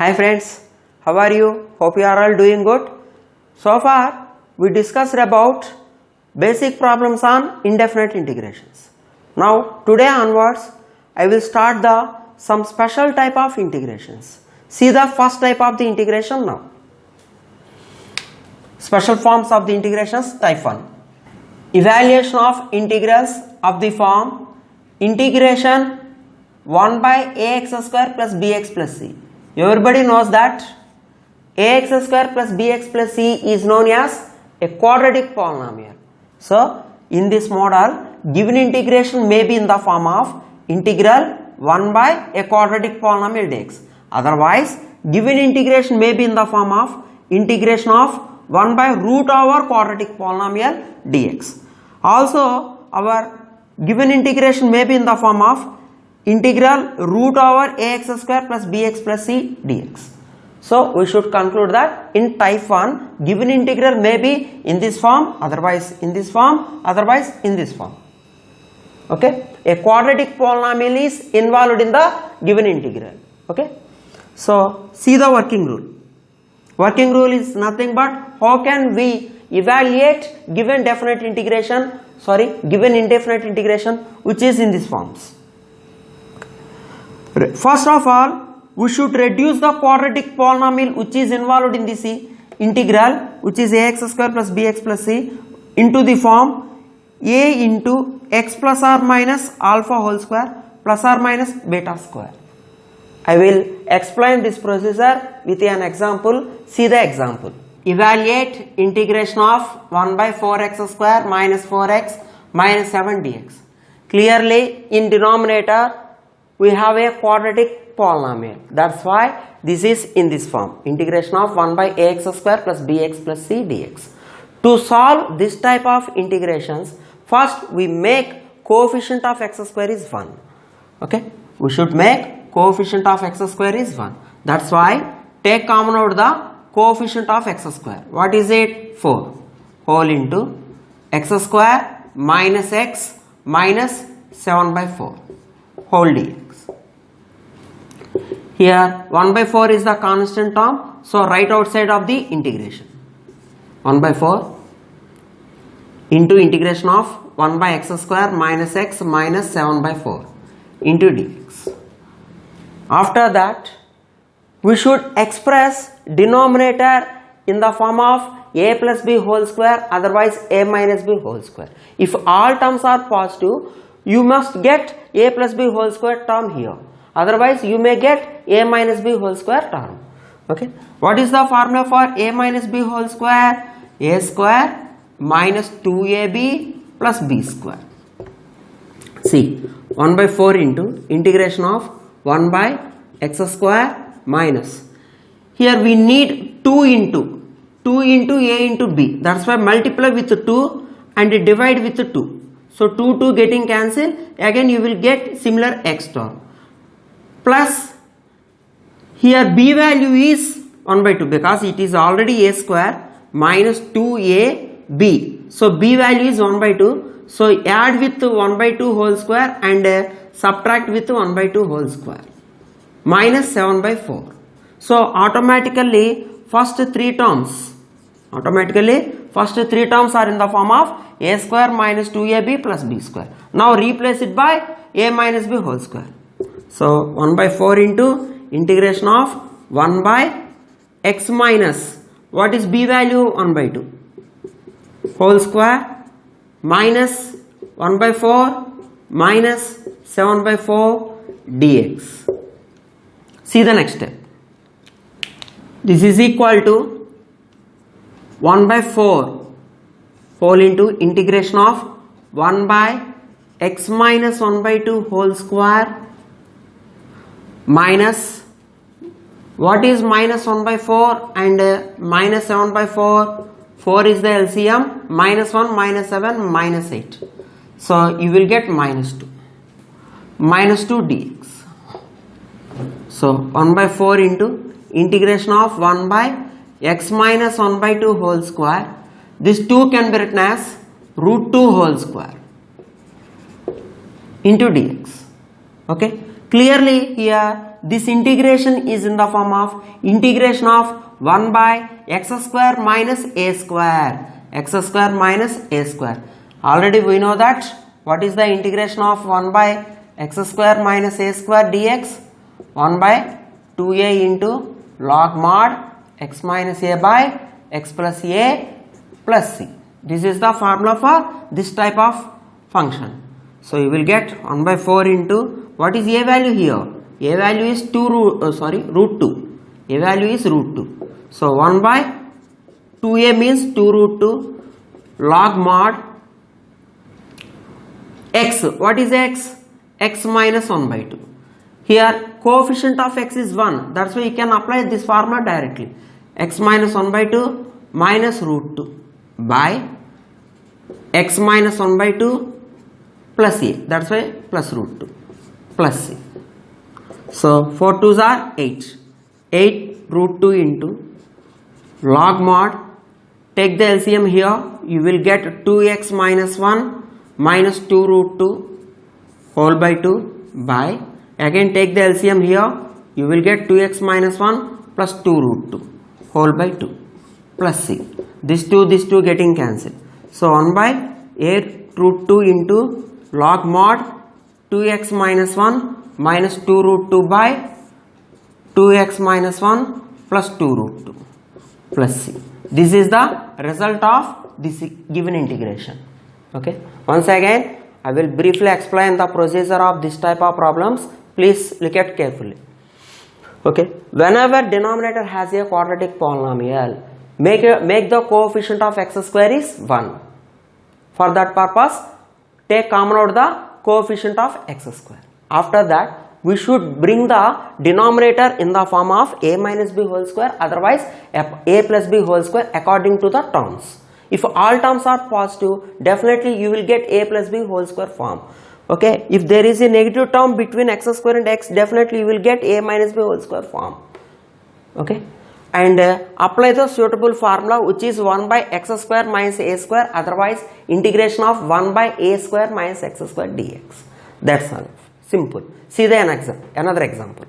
Hi friends, how are you? Hope you are all doing good. So far we discussed about basic problems on indefinite integrations. Now today onwards I will start some special type of integrations. See the first type of the integration now. Special forms of the integrations type 1. Evaluation of integrals of the form integration 1 by ax square plus bx plus c. Everybody knows that ax square plus bx plus c is known as a quadratic polynomial. So in this model, given integration may be in the form of integral 1 by a quadratic polynomial dx. Otherwise, given integration may be in the form of integration of 1 by root over quadratic polynomial dx. Also, our given integration may be in the form of integral root over ax square plus bx plus c dx. So we should conclude that in type 1 given integral may be in this form, otherwise in this form, otherwise in this form. Okay, a quadratic polynomial is involved in the given integral. Okay, so see the working rule. Working rule is nothing but how can we evaluate given definite integration, given indefinite integration which is in these forms. First of all, we should reduce the quadratic polynomial which is involved in this integral, which is ax square plus bx plus c, into the form a into x plus or minus alpha whole square plus or minus beta square. I will explain this procedure with an example. See the example. Evaluate integration of 1 by 4x square minus 4x minus 7 dx. Clearly in denominator we have a quadratic polynomial. That's why this is in this form. Integration of 1 by ax square plus bx plus c dx. To solve this type of integrations, first we make coefficient of x square is 1. Okay, we should make coefficient of x square is 1. That's why take common out the coefficient of x square. What is it? 4 whole into x square minus x minus 7 by 4 whole dx. Here 1 by 4 is the constant term, so right outside of the integration. 1 by 4 into integration of 1 by x square minus x minus 7 by 4 into dx. After that, we should express denominator in the form of a plus b whole square, otherwise a minus b whole square. If all terms are positive, you must get a plus b whole square term here. Otherwise, you may get a minus b whole square term. Okay. What is the formula for a minus b whole square? A square minus 2ab plus b square. See, 1 by 4 into integration of 1 by x square minus. Here we need 2 into a into b. That's why multiply with 2 and divide with 2. So 2 getting cancelled. Again you will get similar x term. Plus here b value is 1 by 2 because it is already a square minus 2ab. So b value is 1 by 2. So add with 1 by 2 whole square and subtract with 1 by 2 whole square minus 7 by 4. So automatically first three terms are in the form of a square minus 2ab plus b square. Now replace it by a minus b whole square. So 1 by 4 into integration of 1 by x minus, what is b value? 1 by 2 whole square minus 1 by 4 minus 7 by 4 dx. See the next step. This is equal to 1 by 4 whole into integration of 1 by x minus 1 by 2 whole square minus, what is minus 1 by 4 and minus 7 by 4? 4 is the LCM, minus 1 minus 7 minus 8. So you will get minus 2 dx. So 1 by 4 into integration of 1 by x minus 1 by 2 whole square. This 2 can be written as root 2 whole square into dx. Okay, clearly here this integration is in the form of integration of 1 by x square minus a square, x square minus a square. Already we know that what is the integration of 1 by x square minus a square dx? 1 by 2a into log mod x minus a by x plus a plus c. This is the formula for this type of function. So you will get 1 by 4 into, what is a value here? A value is root 2. A value is root 2. So 1 by 2a means 2 root 2 log mod x. What is x? X minus 1 by 2. Here coefficient of x is 1. That's why you can apply this formula directly. X minus 1 by 2 minus root 2 by x minus 1 by 2 plus a. That's why plus root 2 plus c. So 4 2s are 8. 8 root 2 into log mod. Take the LCM here. You will get 2x minus 1 minus 2 root 2 whole by 2 by, again take the LCM here. You will get 2x minus 1 plus 2 root 2 whole by 2 plus c. This 2 getting cancelled. So 1 by 8 root 2 into log mod 2x minus 1 minus 2 root 2 by 2x minus 1 plus 2 root 2 plus c. This is the result of this given integration. Okay. Once again, I will briefly explain the procedure of this type of problems. Please look at carefully. Okay. Whenever denominator has a quadratic polynomial, make the coefficient of x square is 1. For that purpose, take common out the coefficient of x square. After that, we should bring the denominator in the form of a minus b whole square, otherwise a plus b whole square according to the terms. If all terms are positive, definitely you will get a plus b whole square form. Okay. If there is a negative term between x square and x, definitely you will get a minus b whole square form. Okay. And apply the suitable formula, which is 1 by x square minus a square, otherwise integration of 1 by a square minus x square dx. That's all. Simple. See the another example.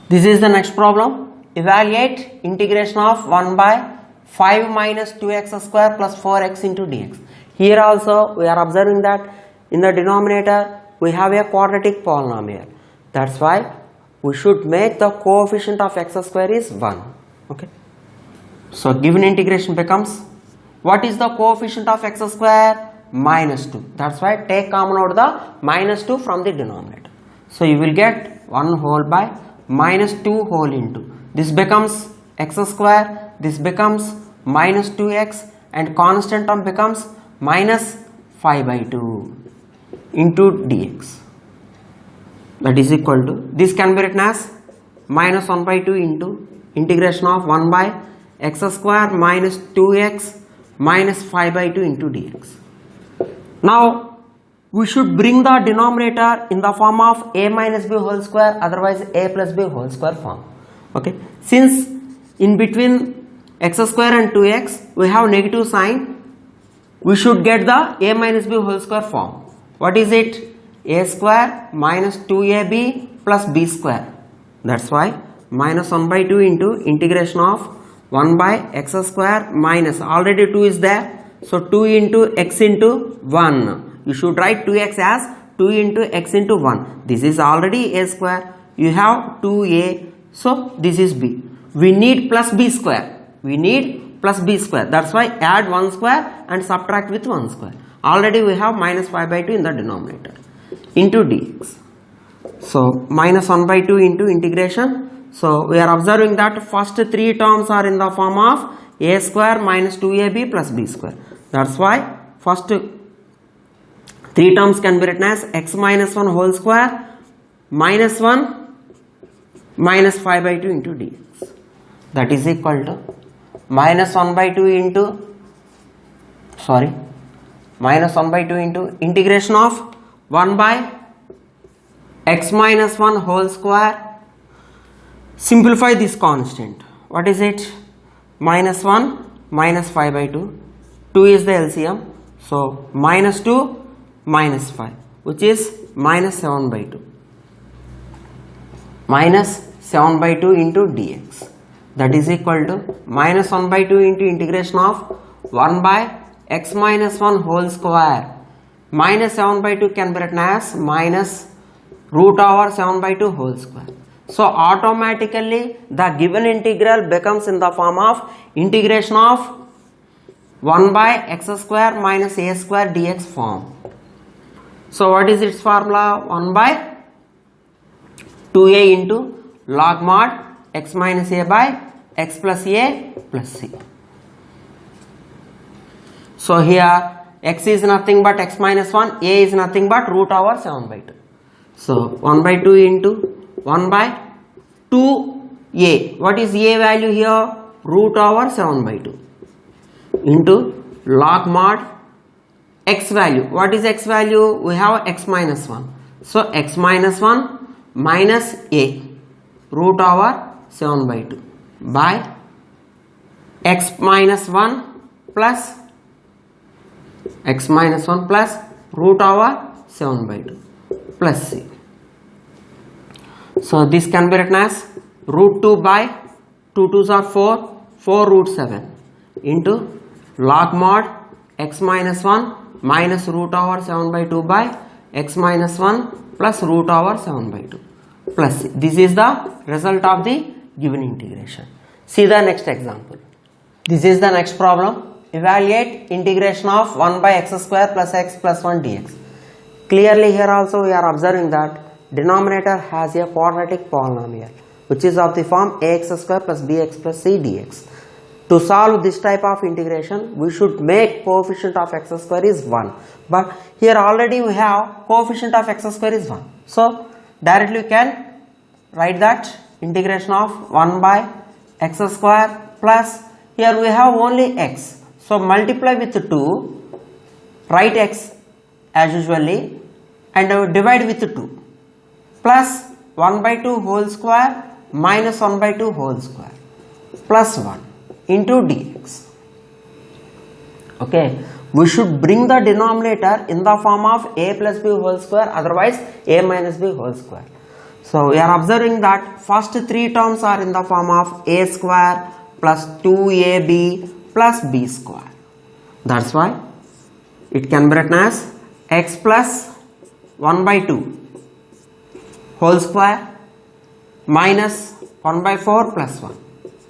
This is the next problem. Evaluate integration of 1 by 5 minus 2x square plus 4x into dx. Here also we are observing that in the denominator we have a quadratic polynomial. That's why we should make the coefficient of x square is 1. Okay. So given integration becomes, what is the coefficient of x square? Minus 2. That's why take common out the minus 2 from the denominator. So you will get 1 whole by minus 2 whole into. This becomes x square. This becomes minus 2x and constant term becomes minus 5 by 2 into dx. That is equal to, this can be written as minus 1 by 2 into integration of 1 by x square minus 2x minus 5 by 2 into dx. Now we should bring the denominator in the form of a minus b whole square, otherwise a plus b whole square form. Okay. Since in between x square and 2x we have negative sign, we should get the a minus b whole square form. What is it? A square minus 2ab plus b square. That's why minus 1 by 2 into integration of 1 by x square minus, already 2 is there. So 2 into x into 1. You should write 2x as 2 into x into 1. This is already a square. You have 2a. So this is b. We need plus b square. We need plus b square. That's why add 1 square and subtract with 1 square. Already we have minus 5 by 2 in the denominator into dx. So minus 1 by 2 into integration. So we are observing that first 3 terms are in the form of a square minus 2ab plus b square. That's why first 3 terms can be written as x minus 1 whole square minus 1 minus 5 by 2 into dx. That is equal to minus 1 by 2 into, minus 1 by 2 into integration of 1 by x minus 1 whole square. Simplify this constant. What is it? Minus 1 minus 5 by 2. 2 is the LCM. So minus 2 minus 5, which is minus 7 by 2. minus 7 by 2 into dx, that is equal to minus 1 by 2 into integration of 1 by x minus 1 whole square. Minus 7 by 2 can be written as minus root over 7 by 2 whole square. So automatically the given integral becomes in the form of integration of 1 by x square minus a square dx form. So what is its formula? 1 by 2a into log mod x minus a by x plus a plus c. So here x is nothing but x minus 1, a is nothing but root over 7 by 2. So 1 by 2 into 1 by 2a. What is a value here? Root over 7 by 2 into log mod x value. What is x value? We have x minus 1. So x minus 1 minus a root over 7 by 2 by x minus 1 plus x minus 1 plus root over 7 by 2 plus c. So this can be written as root 2 by 2 2s are 4, 4 root 7 into log mod x minus 1 minus root over 7 by 2 by x minus 1 plus root over 7 by 2 plus c. This is the result of the given integration. See the next example. This is the next problem. Evaluate integration of 1 by x square plus x plus 1 dx. Clearly here also we are observing that denominator has a quadratic polynomial which is of the form ax square plus bx plus c dx. To solve this type of integration, we should make coefficient of x square is 1. But here already we have coefficient of x square is 1. So directly we can write that integration of 1 by x square plus, here we have only x. So multiply with 2, write x as usually and divide with 2 plus 1 by 2 whole square minus 1 by 2 whole square plus 1 into dx. Okay, we should bring the denominator in the form of a plus b whole square, otherwise a minus b whole square. So we are observing that first 3 terms are in the form of a square plus 2ab plus b square. That's why it can be written as x plus 1 by 2 whole square minus 1 by 4 plus 1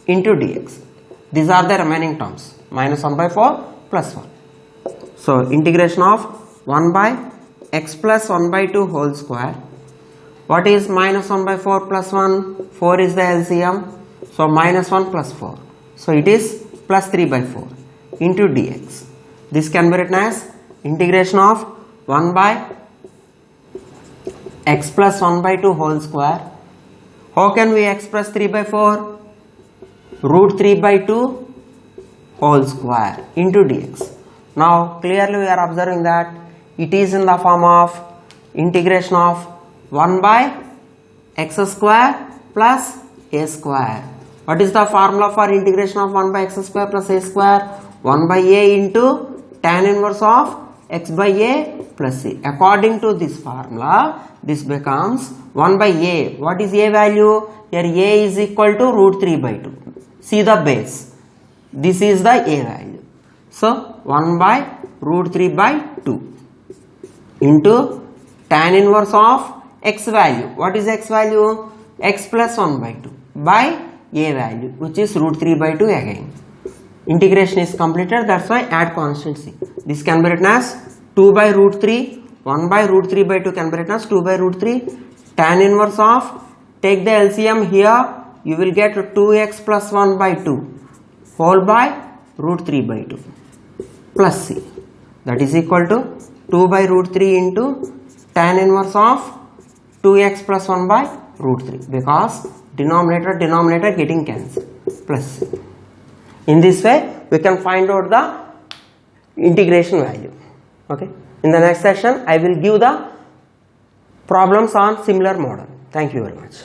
into dx. These are the remaining terms, minus 1 by 4 plus 1. So integration of 1 by x plus 1 by 2 whole square. What is minus 1 by 4 plus 1? 4 is the LCM. So minus 1 plus 4. So it is plus 3 by 4 into dx. This can be written as integration of 1 by x plus 1 by 2 whole square. How can we express 3 by 4? Root 3 by 2 whole square into dx. Now clearly we are observing that it is in the form of integration of 1 by x square plus a square. What is the formula for integration of 1 by x square plus a square? 1 by a into tan inverse of x by a plus c. According to this formula, this becomes 1 by a. What is a value? Here a is equal to root 3 by 2. See the base. This is the a value. So 1 by root 3 by 2 into tan inverse of x value. What is x value? X plus 1 by 2 by a value, which is root 3 by 2 again. Integration is completed, that's why add constant c. This can be written as 2 by root 3, 1 by root 3 by 2 can be written as 2 by root 3, tan inverse of, take the LCM here, you will get 2x plus 1 by 2 whole by root 3 by 2 plus c. That is equal to 2 by root 3 into tan inverse of 2x plus 1 by root 3, because denominator getting cancelled, plus c. In this way we can find out the integration value. Okay. In the next session I will give the problems on similar model. Thank you very much.